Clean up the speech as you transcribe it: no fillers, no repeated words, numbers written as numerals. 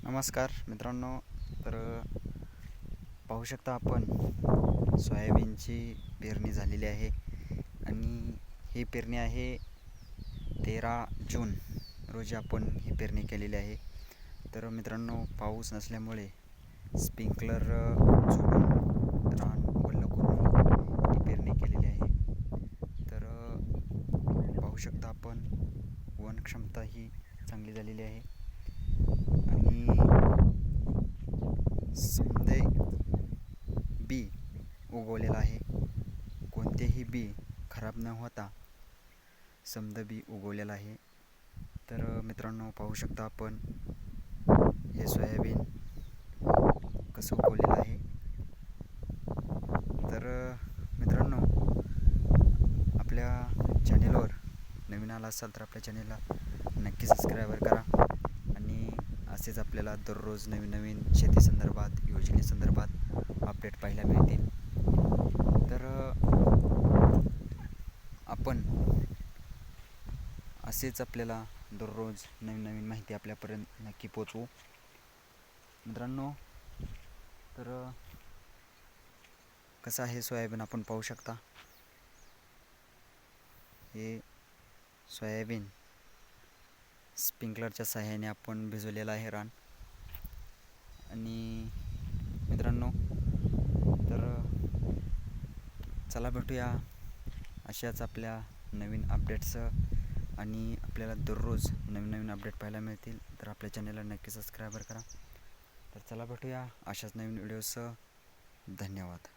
नमस्कार मित्रांनो. तर पाहू शकता आपण सोयाबीनची पेरणी झालेली आहे आणि ही पेरणी आहे 13 जून रोजी आपण ही पेरणी केलेली आहे. तर मित्रांनो, पाऊस नसल्यामुळे स्प्रिंकलर जोडून रान ओलं करून ही पेरणी केलेली आहे. तर पाहू शकता आपण वन क्षमता ही चांगली झालेली आहे आणि समदे बी उगवलेला आहे. कोणतेही बी खराब न होता समद बी उगवलेला आहे. तर मित्रांनो, पाहू शकता आपण हे सोयाबीन कसं उगवलेलं आहे. तर मित्रांनो, आपल्या चॅनेलवर नवीन आला असाल तर आपल्या चॅनेलला नक्की सबस्क्राईबर करा आणि असेच आपल्याला दररोज नवीन नवीन शेतीसंदर्भात, योजनेसंदर्भात अपडेट पाहायला मिळतील. तर आपण असेच आपल्याला दररोज नवीन नवीन माहिती आपल्यापर्यंत नक्की पोचवू मित्रांनो. तर कसं आहे सोयाबीन आपण पाहू शकता. हे सोयाबीन स्प्रिंकलरच्या सहाय्याने आपण भिजवलेलं आहे रान. आणि मित्रांनो, तर चला भेटूया अशाच आपल्या नवीन अपडेट्स आणि आपल्याला दररोज नवीन नवीन अपडेट पाहायला मिळतील. तर आपल्या चॅनलला नक्की सबस्क्राईबर करा. तर चला भेटूया अशाच नवीन व्हिडिओसह. धन्यवाद.